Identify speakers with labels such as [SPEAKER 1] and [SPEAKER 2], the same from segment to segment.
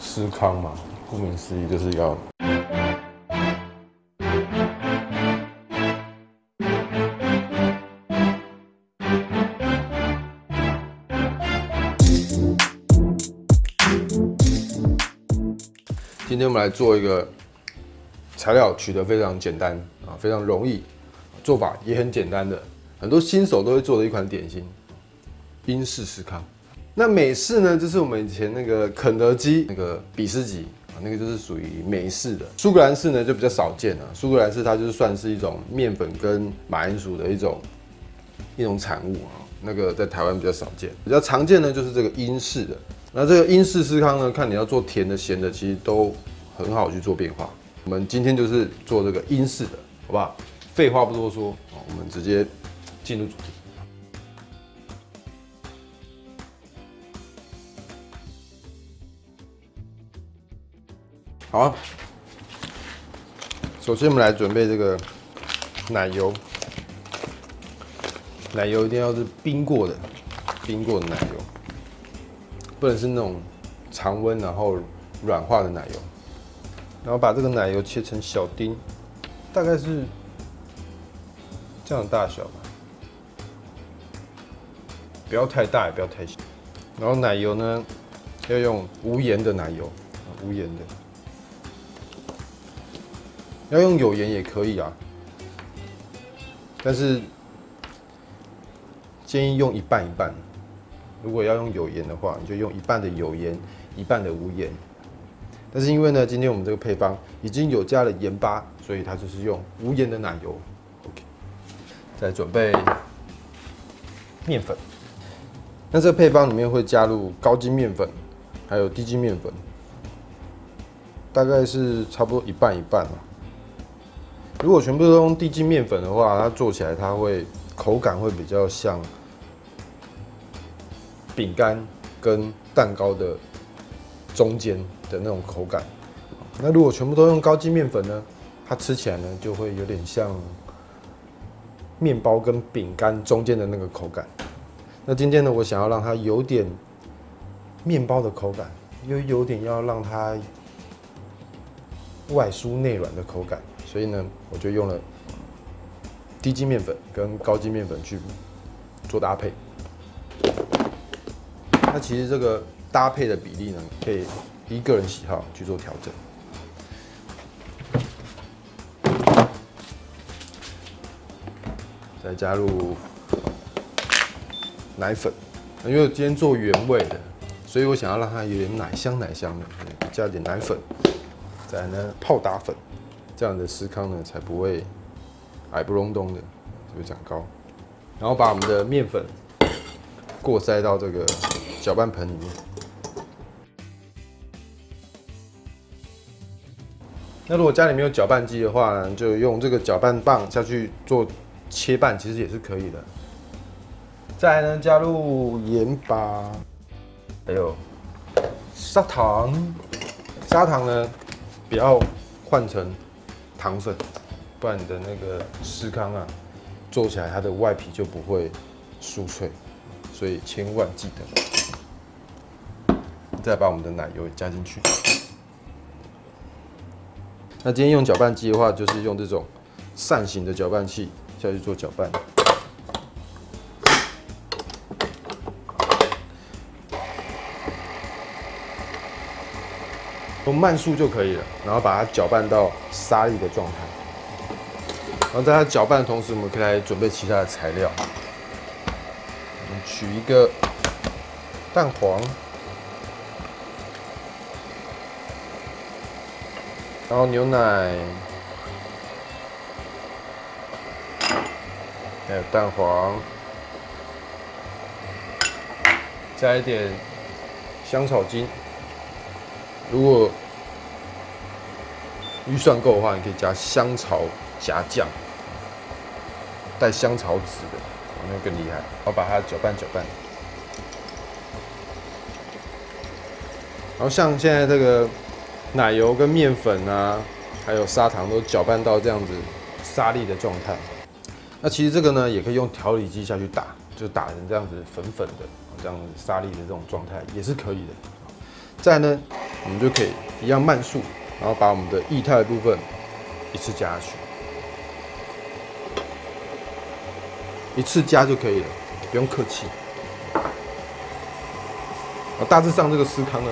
[SPEAKER 1] 司康嘛，顾名思义就是要。今天我们来做一个材料取得非常简单啊，非常容易，做法也很简单的，很多新手都会做的一款点心——英式司康。那美式呢，就是我们以前那个肯德基那个比斯吉啊，那个就是属于美式的。苏格兰式呢就比较少见了，苏格兰式它就是算是一种面粉跟马铃薯的一种产物啊，那个在台湾比较少见，比较常见的就是这个英式的。那这个英式司康呢，看你要做甜的、咸的，其实都很好去做变化。我们今天就是做这个英式的，好不好？废话不多说，我们直接进入主题。好啊，首先我们来准备这个奶油，奶油一定要是冰过的奶油。不能是那种常温然后软化的奶油，然后把这个奶油切成小丁，大概是这样的大小吧，不要太大也不要太小。然后奶油呢，要用无盐的奶油，无盐的，要用有盐也可以啊，但是建议用一半一半。如果要用有盐的话，你就用一半的有盐，一半的无盐。但是因为呢，今天我们这个配方已经有加了盐巴，所以它就是用无盐的奶油。OK， 再准备面粉。那这个配方里面会加入高筋面粉，还有低筋面粉，大概是差不多一半一半嘛。如果全部都用低筋面粉的话，它做起来它会口感会比较像饼干跟蛋糕的中间的那种口感。那如果全部都用高筋面粉呢，它吃起来呢就会有点像面包跟饼干中间的那个口感。那今天呢，我想要让它有点面包的口感，又有点要让它外酥内软的口感，所以呢，我就用了低筋面粉跟高筋面粉去做搭配。那其实这个搭配的比例呢，可以依个人喜好去做调整。再加入奶粉，因为我今天做原味的，所以我想要让它有点奶香的，加点奶粉。再来呢，泡打粉，这样的司康呢才不会矮不隆咚的，就会长高。然后把我们的面粉过筛到这个搅拌盆里面。那如果家里没有搅拌机的话呢，就用这个搅拌棒下去做切拌，其实也是可以的。再来呢，加入盐巴，还有砂糖。砂糖呢，不要换成糖粉，不然你的那个司康啊，做起来它的外皮就不会酥脆，所以千万记得。再把我们的奶油加进去。那今天用搅拌机的话，就是用这种扇形的搅拌器下去做搅拌。用慢速就可以了，然后把它搅拌到沙粒的状态。然后在它搅拌的同时，我们可以来准备其他的材料。我们取一个蛋黄。然后牛奶，还有蛋黄，加一点香草精。如果预算够的话，你可以加香草夹酱，带香草籽的，那更厉害。然后把它搅拌搅拌。然后像现在这个奶油跟面粉啊，还有砂糖都搅拌到这样子沙粒的状态。那其实这个呢，也可以用调理机下去打，就打成这样子粉粉的，这样沙粒的这种状态也是可以的。再来呢，我们就可以一样慢速，然后把我们的液态的部分一次加下去，一次加就可以了，不用客气。大致上这个司康呢，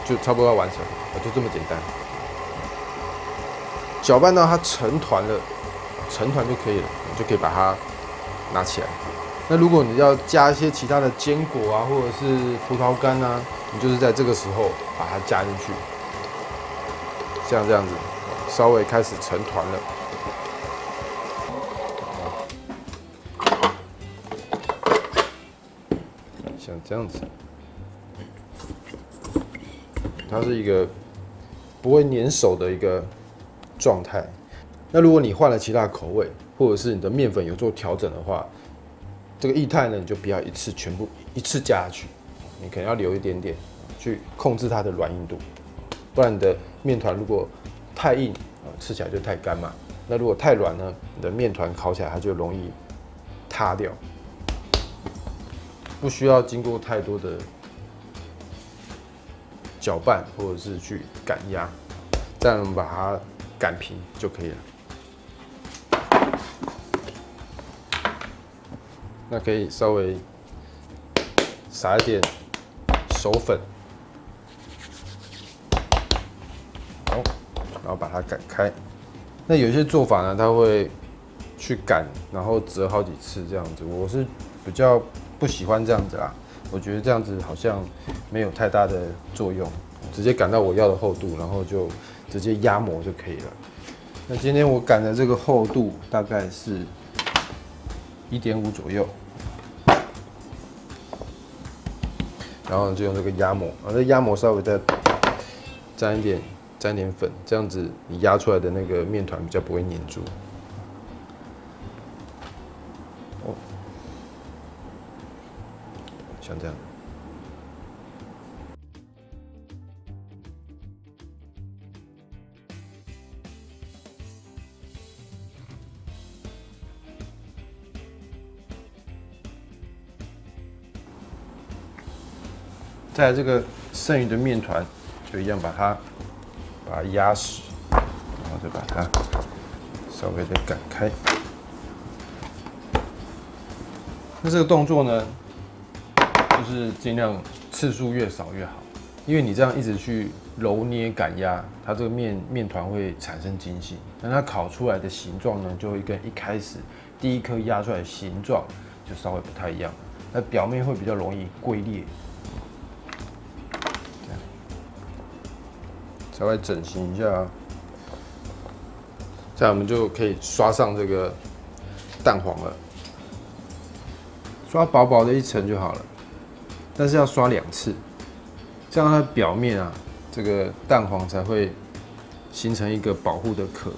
[SPEAKER 1] 就差不多要完成，就这么简单。搅拌到它成团了，成团就可以了，你就可以把它拿起来。那如果你要加一些其他的坚果啊，或者是葡萄干啊，你就是在这个时候把它加进去，像这样子，稍微开始成团了。像这样子，它是一个不会粘手的一个状态。那如果你换了其他的口味，或者是你的面粉有做调整的话，这个液态呢，你就不要全部一次加下去，你可能要留一点点，去控制它的软硬度。不然你的面团如果太硬，吃起来就太干嘛。那如果太软呢，你的面团烤起来它就容易塌掉。不需要经过太多的搅拌或者是去擀压，这样我们把它擀平就可以了。那可以稍微撒一点手粉，好，然后把它擀开。那有些做法呢，它会去擀，然后折好几次这样子。我是比较不喜欢这样子啦，我觉得这样子好像没有太大的作用，直接擀到我要的厚度，然后就直接压模就可以了。那今天我擀的这个厚度大概是1.5左右，然后就用这个压模，然后这压模稍微再沾一点粉，这样子你压出来的那个面团比较不会粘住。像这样，再来这个剩余的面团，就一样把它压实，然后就把它稍微的擀开。那这个动作呢？就是尽量次数越少越好，因为你这样一直去揉捏擀压，它这个面团会产生筋性，那它烤出来的形状呢，就会跟一开始第一颗压出来的形状就稍微不太一样，那表面会比较容易龟裂。这样，稍微整形一下，这样我们就可以刷上这个蛋黄了，刷薄薄的一层就好了。但是要刷2次，这样它的表面啊，这个蛋黄才会形成一个保护的壳，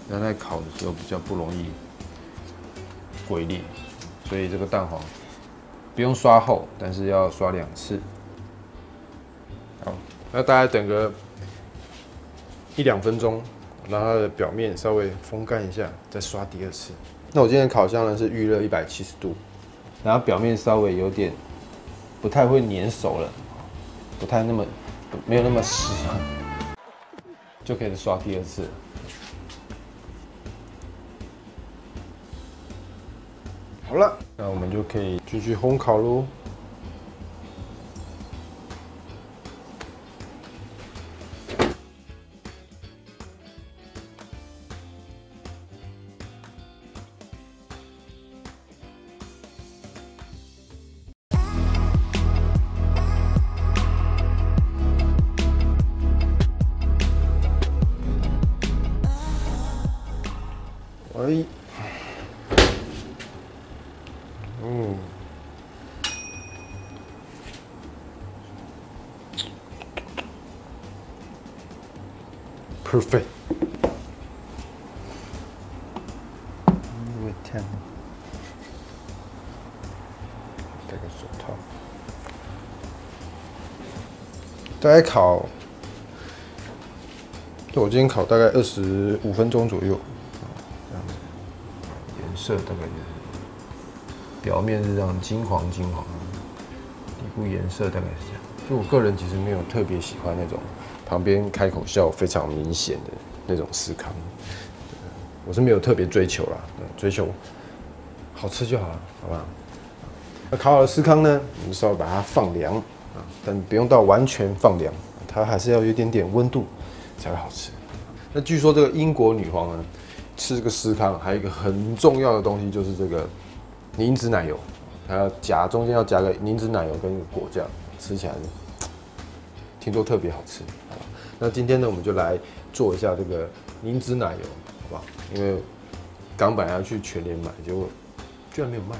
[SPEAKER 1] 然后在烤的时候比较不容易龟裂。所以这个蛋黄不用刷厚，但是要刷2次。好，那大概等个1-2分钟，让它的表面稍微风干一下，再刷第2次。那我今天烤箱呢是预热170度，然后表面稍微有点。不太会粘熟了，没有那么湿，就可以刷第2次。好了，那我们就可以继续烘烤喽。哎，perfect。10，戴个手套，大概烤，我今天烤大概25分钟左右。颜色大概就是表面是这样金黄，底部颜色大概是这样。就我个人其实没有特别喜欢那种旁边开口笑非常明显的那种司康，我是没有特别追求啦，追求好吃就好了，好不好？那烤好的司康呢，我们稍微把它放凉啊，但不用到完全放凉，它还是要有一点点温度才会好吃。那据说这个英国女皇呢，吃这个司康还有一个很重要的东西，就是这个凝脂奶油，还要夹中间要夹个凝脂奶油跟一个果酱，吃起来听说特别好吃。好吧，那今天呢，我们就来做一下这个凝脂奶油，好不好？因为刚本来要去全联买，结果居然没有卖。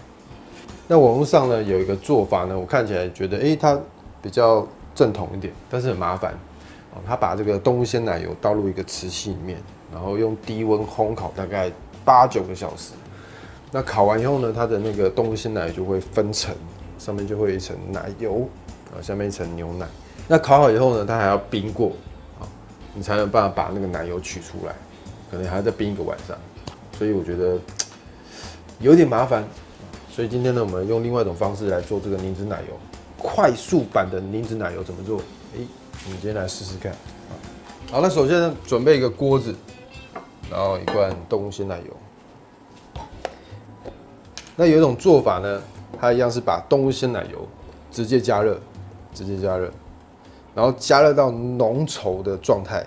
[SPEAKER 1] 那网络上呢有一个做法呢，我看起来觉得它比较正统一点，但是很麻烦。他把这个动物鲜奶油倒入一个瓷器里面，然后用低温烘烤大概8、9个小时。那烤完以后呢，它的那个动物鲜奶油就会分层，上面就会有一层奶油，下面一层牛奶。那烤好以后呢，它还要冰过，你才有办法把那个奶油取出来，可能还要再冰1个晚上。所以我觉得有点麻烦。所以今天呢，我们用另外一种方式来做这个凝脂奶油，快速版的凝脂奶油怎么做？我们今天来试试看。好，那首先呢，准备一个锅子，然后一罐动物鲜奶油。那有一种做法呢，它一样是把动物鲜奶油直接加热，然后加热到浓稠的状态。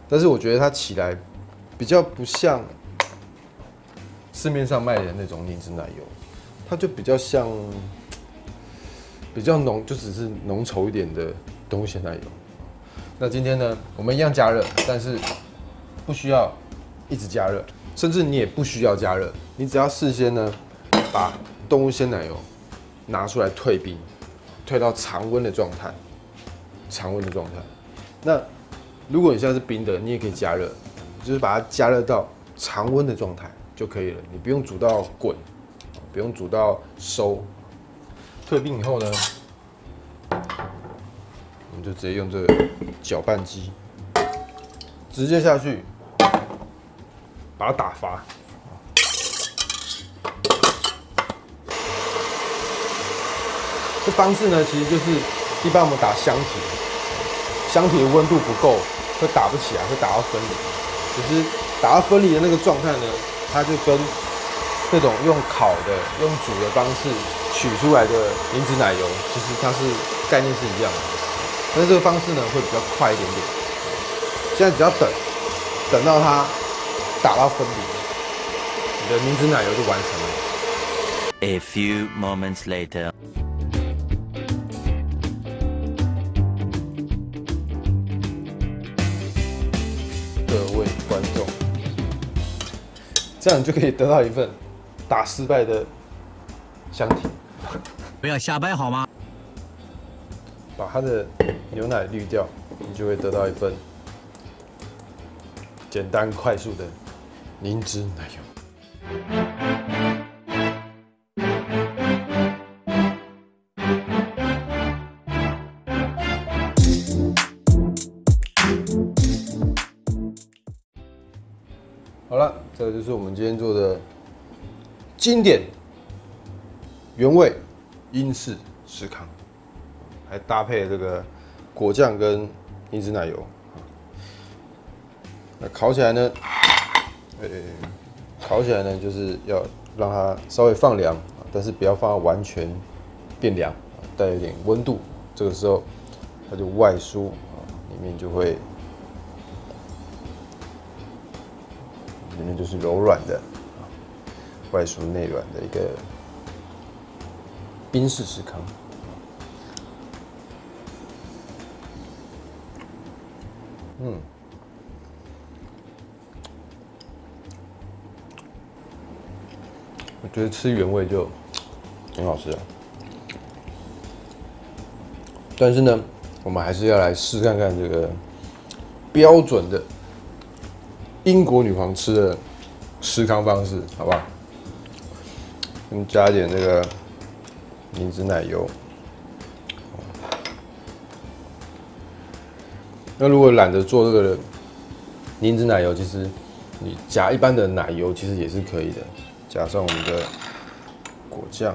[SPEAKER 1] 但是我觉得它起来比较不像市面上卖的那种凝脂奶油，它就比较像比较浓，就只是浓稠一点的动物鲜奶油。那今天呢，我们一样加热，但是不需要一直加热，甚至你也不需要加热，你只要事先呢把动物鲜奶油拿出来退冰，退到常温的状态。那如果你现在是冰的，你也可以加热，就是把它加热到常温的状态就可以了，你不用煮到滚，不用煮到收。退冰以后呢，我们就直接用这个搅拌机，直接下去，把它打发。这方式呢，其实就是一般我们打箱体，箱体的温度不够，会打不起来，会打到分离。可是打到分离的那个状态呢，它就跟这种用烤的、用煮的方式取出来的凝脂奶油，其实它是概念是一样的，但是这个方式呢会比较快一点点。现在只要等到它打到分离，你的凝脂奶油就完成了。
[SPEAKER 2] A few moments later.
[SPEAKER 1] 各位观众，这样你就可以得到一份打失败的箱体。
[SPEAKER 3] 不要瞎掰好吗？
[SPEAKER 1] 把它的牛奶滤掉，你就会得到一份简单快速的凝脂奶油。好了，这个就是我们今天做的经典原味英式司康，还搭配这个果酱跟凝脂奶油。那烤起来呢，就是要让它稍微放凉，但是不要放到完全变凉，带有点温度。这个时候它就外酥，里面就是柔软的，外酥内软的一个宾式司康。我觉得吃原味就很好吃了，但是呢，我们还是要来试看看这个标准的英国女皇吃的司康方式，好不好？我们加一点这个凝脂奶油。那如果懒得做这个凝脂奶油，其实你加一般的奶油其实也是可以的。加上我们的果酱，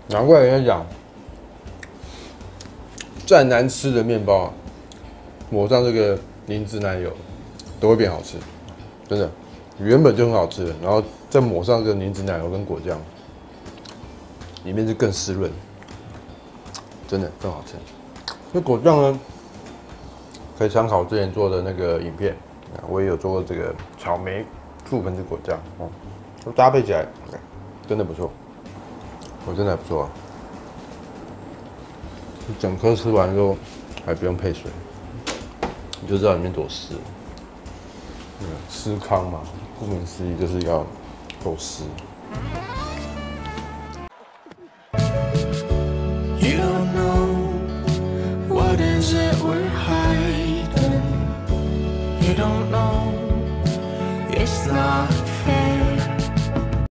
[SPEAKER 1] 难怪人家讲，再难吃的面包啊，抹上这个凝脂奶油，都会变好吃。真的，原本就很好吃的，然后再抹上这个凝脂奶油跟果酱，里面就更湿润，真的更好吃。那果酱呢，可以参考之前做的那个影片，我也有做过这个草莓覆盆子果酱哦，都搭配起来真的不错，我真的还不错啊。一整颗吃完之后还不用配水，你就知道里面多湿。湿康嘛，顾名思义就是要够湿。
[SPEAKER 4] You don't know what is it we're hiding. You don't know it's not fair.